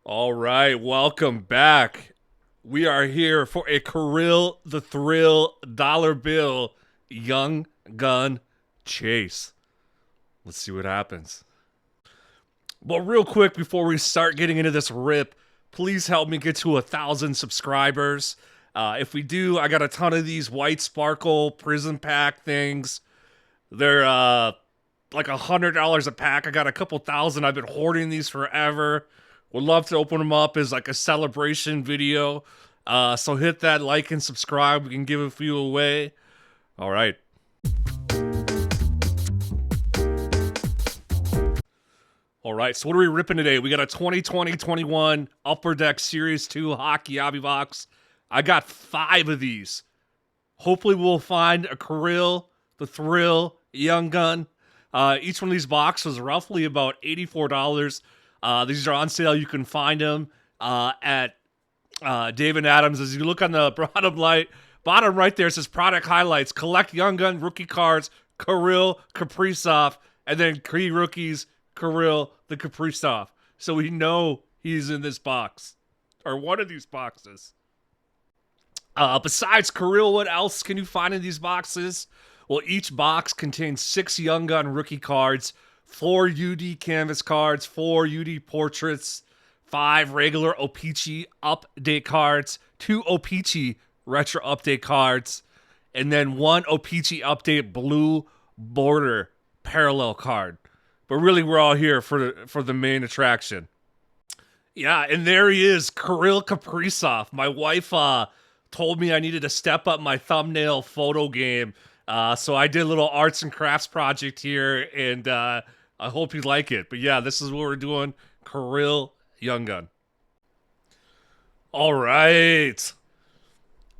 All right, welcome back. We are here for a Kirill the Thrill dollar bill young gun chase. Let's see what happens. Well, real quick before we start getting into this rip, please help me get to 1,000 subscribers. If we do, I got a ton of these white sparkle prison pack things. They're like $100 a pack. I got a couple thousand. I've been hoarding these forever. Would love to open them up as like a celebration video. So hit that like and subscribe. We can give a few away. All right. All right, so what are we ripping today? We got a 2020-21 Upper Deck Series 2 Hockey Hobby Box. I got 5 of these. Hopefully we'll find a Kirill the Thrill Young Gun. Each one of these boxes was roughly about $84. These are on sale. You can find them at David Adams. As you look on the bottom right there, it says product highlights. Collect Young Gun rookie cards, Kirill Kaprizov, and then Kree rookies, Kirill the Kaprizov. So we know he's in this box, or one of these boxes. Besides Kirill, what else can you find in these boxes? Well, each box contains 6 Young Gun rookie cards, 4 UD canvas cards, 4 UD portraits, 5 regular O-Pee-Chee update cards, 2 O-Pee-Chee retro update cards, and then 1 O-Pee-Chee update blue border parallel card. But really, we're all here for the main attraction. Yeah, and there he is, Kirill Kaprizov. My wife told me I needed to step up my thumbnail photo game. So I did a little arts and crafts project here, and I hope you like it. But yeah, this is what we're doing. Kirill Young Gun. All right.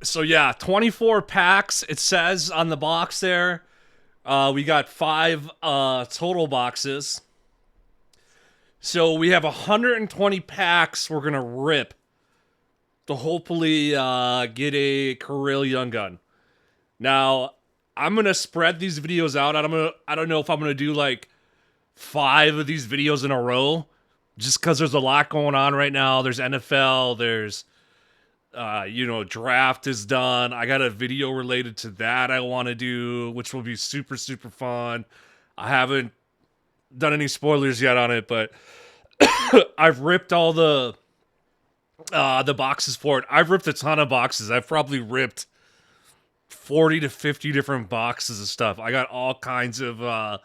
So yeah, 24 packs. It says on the box there. We got 5 total boxes. So we have 120 packs we're going to rip to hopefully get a Kirill Young Gun. Now, I'm going to spread these videos out. I don't know if I'm going to do like 5 of these videos in a row, just because there's a lot going on right now. There's NFL, there's draft is done. I got a video related to that I want to do, which will be super, super fun. I haven't done any spoilers yet on it, but I've ripped all the boxes for it. I've ripped a ton of boxes. I've probably ripped 40 to 50 different boxes of stuff. I got all kinds of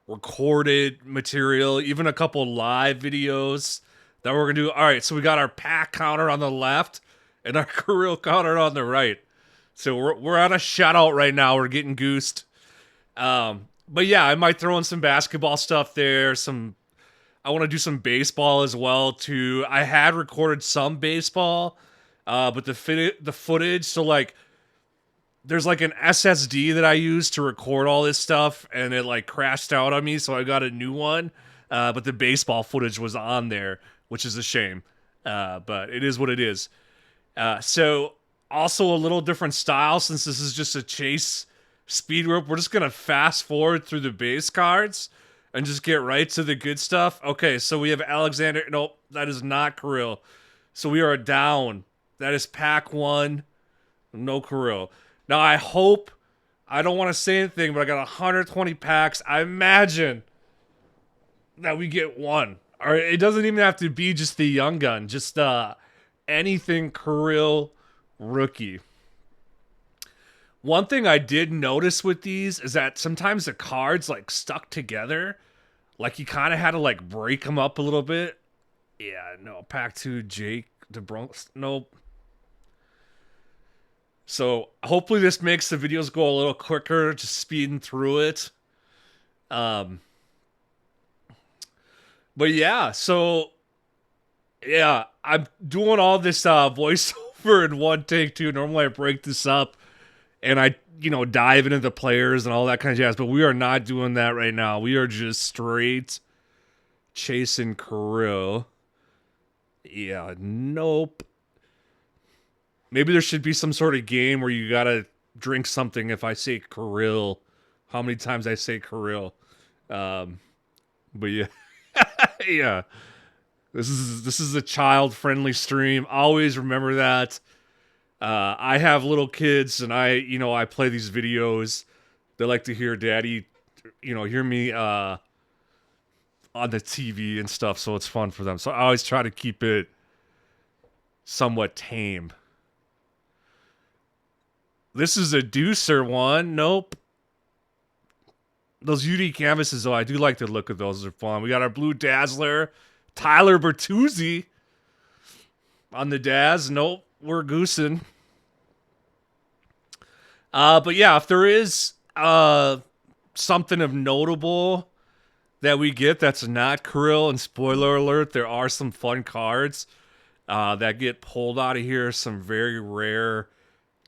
recorded material, even a couple live videos that we're gonna do. All right, so we got our pack counter on the left and our Kirill counter on the right. So we're on a shout out right now. We're getting goosed. But yeah, I might throw in some basketball stuff there. I want to do some baseball as well too. I had recorded some baseball, but the footage. So like, there's like an SSD that I use to record all this stuff, and it like crashed out on me, so I got a new one. But the baseball footage was on there, which is a shame. But it is what it is. So also a little different style, since this is just a chase speed rope. We're just gonna fast forward through the base cards and just get right to the good stuff. Okay, so we have Alexander. Nope, that is not Kirill. So we are down. That is pack 1. No Kirill. Now I hope, I don't want to say anything, but I got 120 packs. I imagine that we get one. Or it doesn't even have to be just the Young Gun. Just anything Kirill rookie. One thing I did notice with these is that sometimes the cards like stuck together. Like you kind of had to like break them up a little bit. Yeah, no. Pack 2, Jake DeBronx. Nope. So hopefully this makes the videos go a little quicker, just speeding through it. But yeah, so yeah, I'm doing all this voiceover in one take too. Normally I break this up and I, dive into the players and all that kind of jazz, but we are not doing that right now. We are just straight chasing Kirill. Yeah, nope. Maybe there should be some sort of game where you gotta drink something if I say Kirill. How many times I say Kirill. But yeah. Yeah. This is a child-friendly stream. Always remember that. I have little kids, and I play these videos. They like to hear daddy, hear me on the TV and stuff, so it's fun for them. So I always try to keep it somewhat tame. This is a Deucer one. Nope. Those UD canvases, though, I do like the look of those. They're fun. We got our Blue Dazzler, Tyler Bertuzzi on the Daz. Nope, we're goosing. But yeah, if there is something of notable that we get that's not Kirill, and spoiler alert, there are some fun cards that get pulled out of here. Some very rare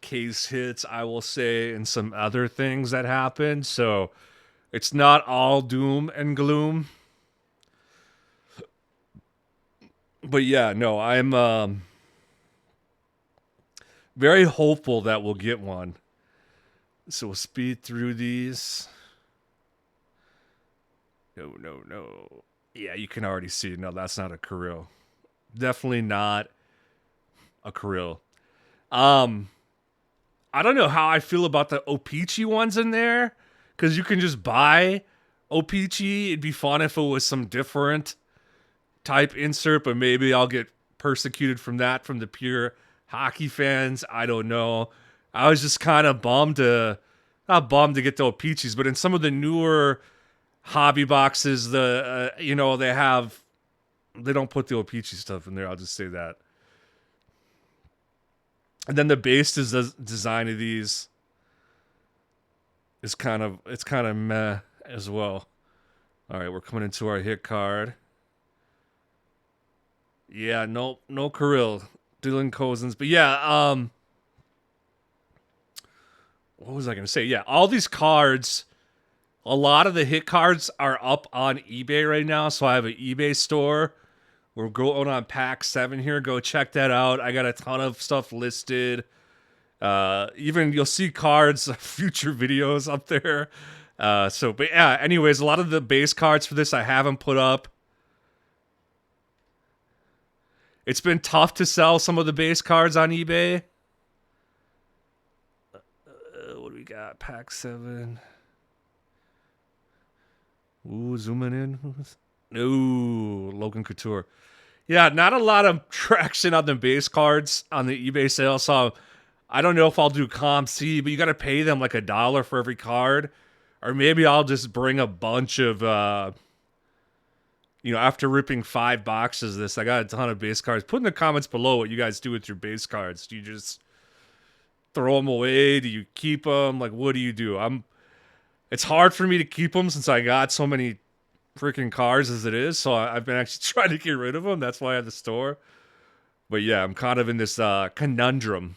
case hits, I will say, and some other things that happen. So it's not all doom and gloom. But yeah, no, I'm very hopeful that we'll get one. So we'll speed through these. No. Yeah, you can already see. No, that's not a Kirill. Definitely not a Kirill. I don't know how I feel about the O-Pee-Chee ones in there, because you can just buy O-Pee-Chee. It'd be fun if it was some different type insert, but maybe I'll get persecuted from that from the pure hockey fans. I don't know. I was just kind of not bummed to get the O-Pee-Chees, but in some of the newer hobby boxes, they don't put the O-Pee-Chee stuff in there. I'll just say that. And then the base design of these is kind of meh as well. All right, we're coming into our hit card. Yeah, no Kirill, Dylan Cozens, but yeah, what was I going to say? Yeah, all these cards, a lot of the hit cards are up on eBay right now, so I have an eBay store. We're going on pack 7 here. Go check that out. I got a ton of stuff listed. Even you'll see cards, future videos up there. But yeah, anyways, a lot of the base cards for this I haven't put up. It's been tough to sell some of the base cards on eBay. What do we got? Pack 7. Ooh, zooming in. No, Logan Couture. Yeah, not a lot of traction on the base cards on the eBay sale. So I don't know if I'll do Comp C, but you got to pay them like $1 for every card. Or maybe I'll just bring a bunch of, after ripping 5 boxes of this, I got a ton of base cards. Put in the comments below what you guys do with your base cards. Do you just throw them away? Do you keep them? Like, what do you do? It's hard for me to keep them since I got so many freaking cards as it is, so I've been actually trying to get rid of them. That's why I have the store. But yeah, I'm kind of in this conundrum.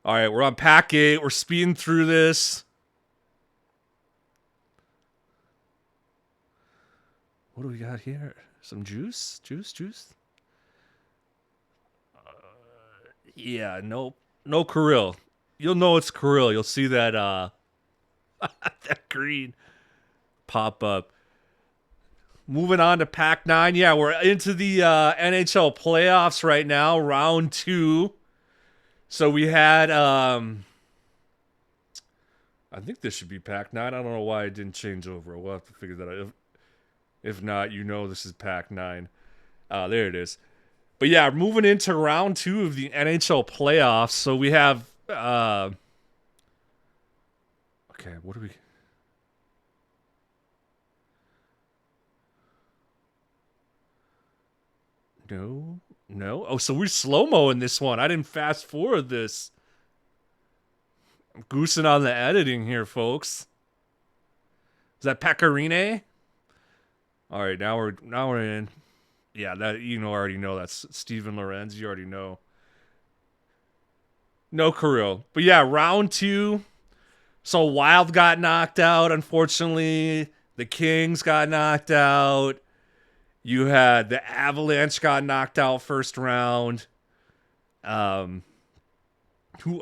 All right, we're on pack 8. We're speeding through this. What do we got here? Some juice? Juice? Yeah, no Kirill. You'll know it's Kirill. You'll see that that green pop up. Moving on to pack 9. Yeah, we're into the NHL playoffs right now, round 2. So we had I think this should be pack 9. I don't know why it didn't change over. We'll have to figure that out. If not, this is pack 9. There it is. But yeah, moving into round 2 of the NHL playoffs. So we have okay, what do we... No. Oh, so we're slow-mo in this one. I didn't fast forward this. I'm goosing on the editing here, folks. Is that Pecorine? All right, now we're in. Yeah, that already know that's Steven Lorenz. You already know. No Kirill. But yeah, round 2. So Wild got knocked out, unfortunately. The Kings got knocked out. You had the Avalanche got knocked out first round. Who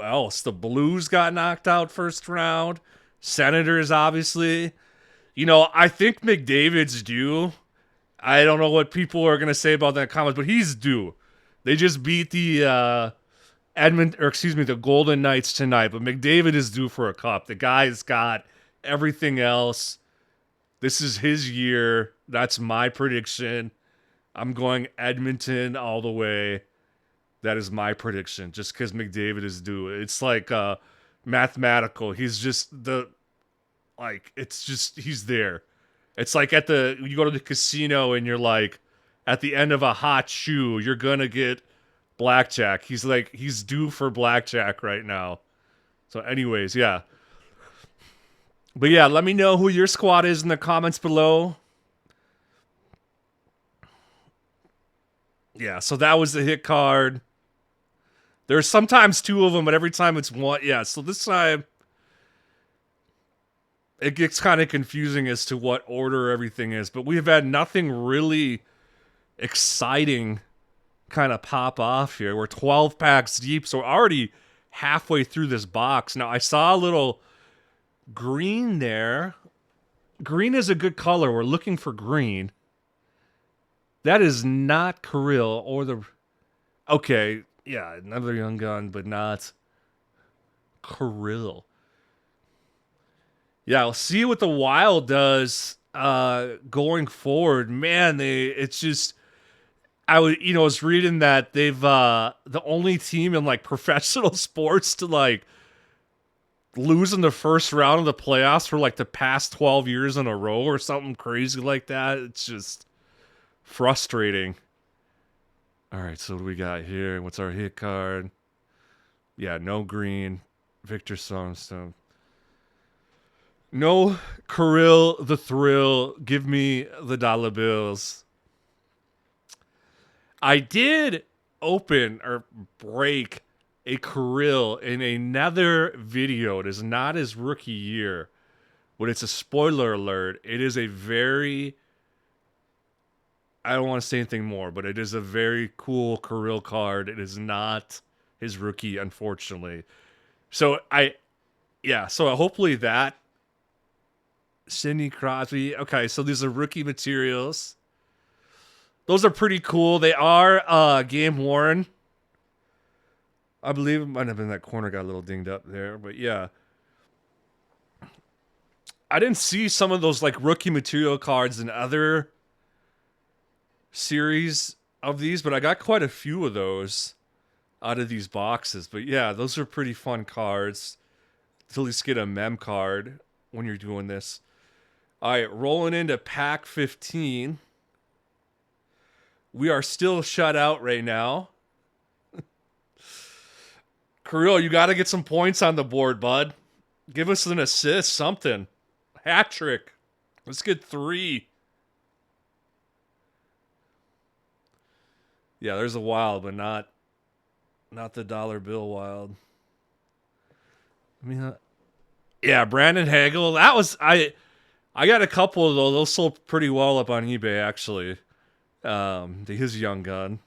else? The Blues got knocked out first round. Senators, obviously. I think McDavid's due. I don't know what people are gonna say about that comment, but he's due. They just beat the the Golden Knights tonight, but McDavid is due for a cup. The guy's got everything else. This is his year. That's my prediction. I'm going Edmonton all the way. That is my prediction. Just because McDavid is due, it's like mathematical. He's just it's just he's there. It's like you go to the casino and you're like, at the end of a hot shoe, you're gonna get blackjack. He's due for blackjack right now. So, anyways, yeah. But yeah, let me know who your squad is in the comments below. Yeah, so that was the hit card. There's sometimes two of them, but every time it's one. Yeah, so this time it gets kind of confusing as to what order everything is. But we have had nothing really exciting kind of pop off here. We're 12 packs deep, so we're already halfway through this box. Now, I saw a little green there. Green is a good color. We're looking for green. That is not Kirill or the... Okay, yeah, another young gun, but not Kirill. Yeah, we'll see what the Wild does going forward. Man, it's just... I was reading that they've the only team in like professional sports to like lose in the first round of the playoffs for like the past 12 years in a row or something crazy like that. It's just frustrating. All right, so what do we got here? What's our hit card? Yeah, no green. Victor Songstone. No Kirill the Thrill. Give me the dollar bills. I did open or break a Kirill in another video. It is not his rookie year, but it's a spoiler alert. It is a very... I don't want to say anything more, but it is a very cool Kirill card. It is not his rookie, unfortunately. So so hopefully that... Sidney Crosby. Okay, so these are rookie materials. Those are pretty cool. They are game worn. I believe it might have been that corner got a little dinged up there, but yeah. I didn't see some of those like rookie material cards in other series of these, but I got quite a few of those out of these boxes. But yeah, those are pretty fun cards. To at least get a mem card when you're doing this. All right, rolling into pack 15. We are still shut out right now. Kirill, you got to get some points on the board, bud. Give us an assist, something. Hat trick. Let's get 3. Yeah, there's a Wild, but not the dollar bill Wild. I mean, yeah, Brandon Hagel. That was I got a couple of those. Those sold pretty well up on eBay, actually. His young gun.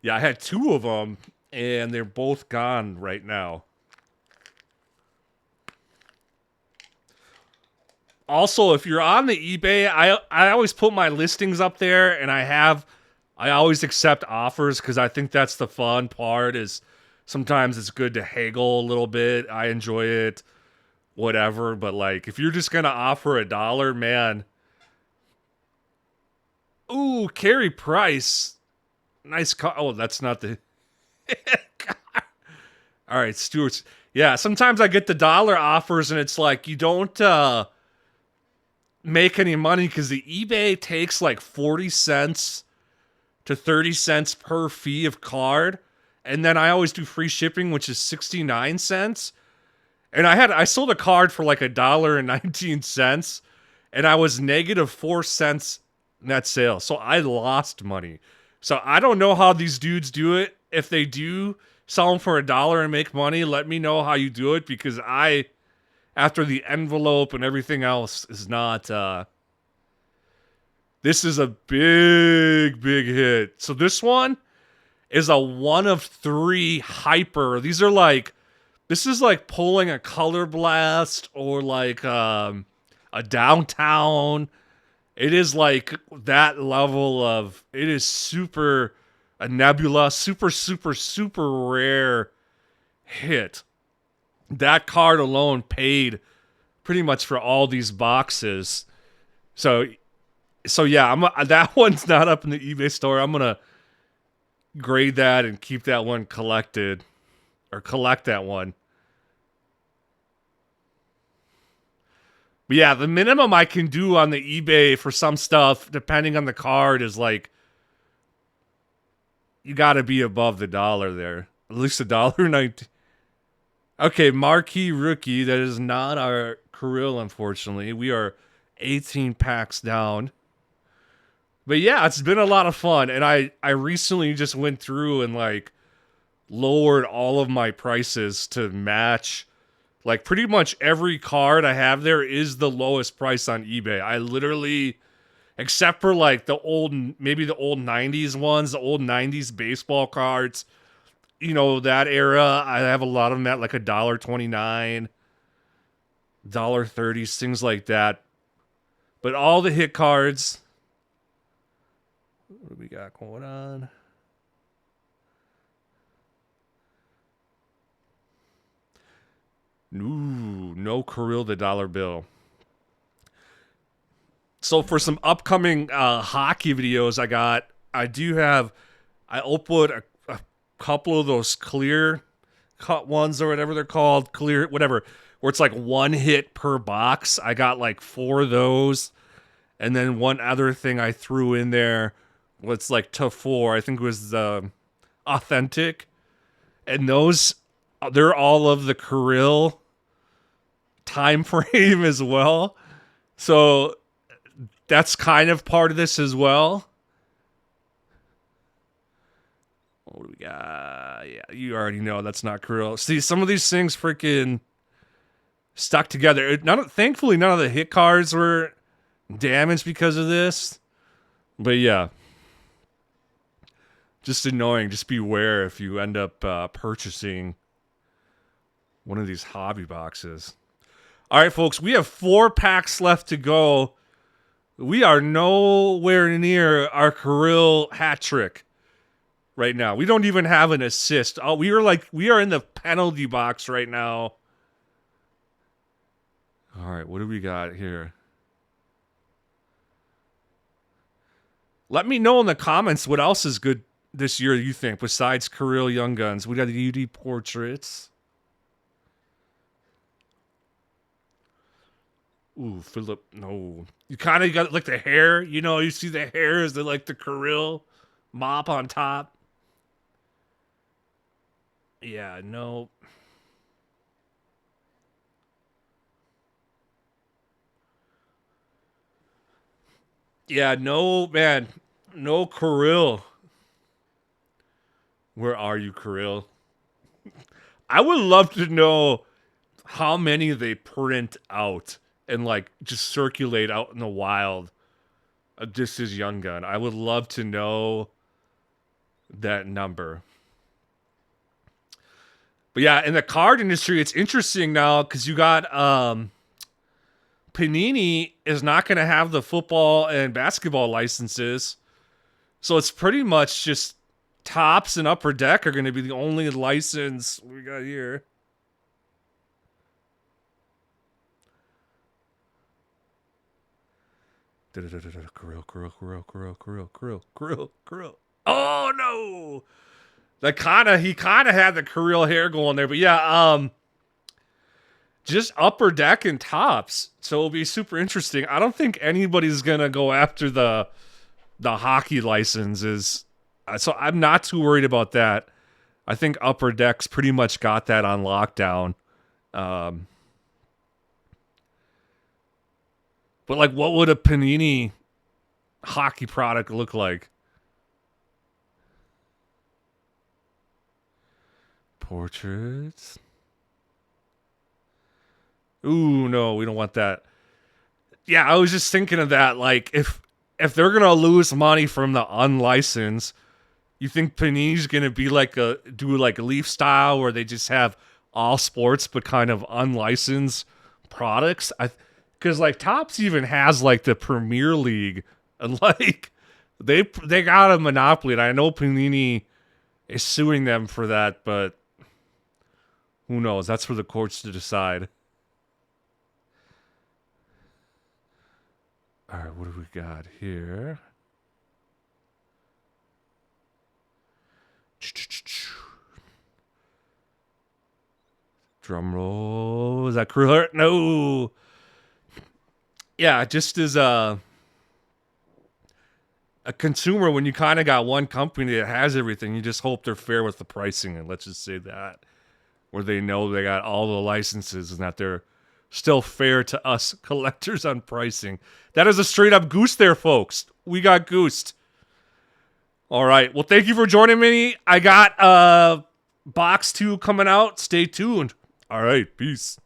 Yeah, I had 2 of them, and they're both gone right now. Also, if you're on the eBay, I always put my listings up there, and I always accept offers because I think that's the fun part. Is sometimes it's good to haggle a little bit. I enjoy it. Whatever, but like if you're just gonna offer $1, man. Ooh, Carey Price, nice car. Oh, that's not the. All right, Stewart's. Yeah, sometimes I get the dollar offers and it's like you don't make any money because the eBay takes like 40 cents to 30 cents per fee of card, and then I always do free shipping, which is 69 cents. And I sold a card for like $1.19, and I was negative 4 cents net sale. So I lost money. So I don't know how these dudes do it. If they do sell them for $1 and make money, let me know how you do it, because after the envelope and everything else is not, this is a big, big hit. So this one is a 1 of 3 hyper. These are like, this is like pulling a Color Blast or like a downtown. It is like that level of, it is super, a Nebula, super, super, super rare hit. That card alone paid pretty much for all these boxes. So yeah, that one's not up in the eBay store. I'm gonna grade that and keep that one collected, or collect that one. But yeah, the minimum I can do on the eBay for some stuff, depending on the card, is like, you got to be above the dollar there, at least $1.19. Okay, marquee rookie. That is not our Kirill, unfortunately. We are 18 packs down. But yeah, it's been a lot of fun, and I recently just went through and like lowered all of my prices to match. Like, pretty much every card I have there is the lowest price on eBay. I literally, except for like the old, maybe the old 90s ones, the old 90s baseball cards, you know, that era, I have a lot of them at like $1.29, $1.30, things like that. But all the hit cards, what do we got going on? Ooh, no Kirill the dollar bill. So for some upcoming hockey videos I upload a couple of those clear cut ones or whatever they're called, clear, whatever, where it's like one hit per box. I got like 4 of those. And then one other thing I threw in there was like to 4, I think it was the authentic. And those, they're all of the Kirill time frame as well. So that's kind of part of this as well. What do we got? Yeah, you already know that's not Kirill. See, some of these things freaking stuck together. Thankfully, none of the hit cards were damaged because of this. But yeah, just annoying. Just beware if you end up purchasing one of these hobby boxes. All right, folks, we have 4 packs left to go. We are nowhere near our Kirill hat trick right now. We don't even have an assist. Oh, we are in the penalty box right now. All right, what do we got here? Let me know in the comments what else is good this year you think besides Kirill Young Guns. We got the UD portraits. Ooh, Philip, no. You kind of got like the hair, you know, you see the hair is like the Kirill mop on top. Yeah, no. Yeah, no, man. No Kirill. Where are you, Kirill? I would love to know how many they print out and like just circulate out in the wild of just his Young Gun. I would love to know that number. But yeah, in the card industry, it's interesting now because you got Panini is not going to have the football and basketball licenses. So it's pretty much just Topps and Upper Deck are going to be the only license we got here. Kirill. Oh no! He kind of had the Kirill hair going there, but yeah, just Upper Deck and Topps. So it'll be super interesting. I don't think anybody's gonna go after the hockey licenses, so I'm not too worried about that. I think Upper Deck's pretty much got that on lockdown. But like, what would a Panini hockey product look like? Portraits. Ooh, no, we don't want that. Yeah, I was just thinking of that. Like, if they're gonna lose money from the unlicensed, you think Panini's gonna be like do like a Leaf style where they just have all sports but kind of unlicensed products? Because like Topps even has like the Premier League, and like they got a monopoly, and I know Panini is suing them for that, but who knows? That's for the courts to decide. All right, what do we got here? Drum roll. Is that Kirill? No. Yeah, just as a consumer, when you kind of got one company that has everything, you just hope they're fair with the pricing, and let's just say that, where they know they got all the licenses and that they're still fair to us collectors on pricing. That is a straight up goose there, folks. We got goosed. All right. Well, thank you for joining me. I got box 2 coming out. Stay tuned. All right. Peace.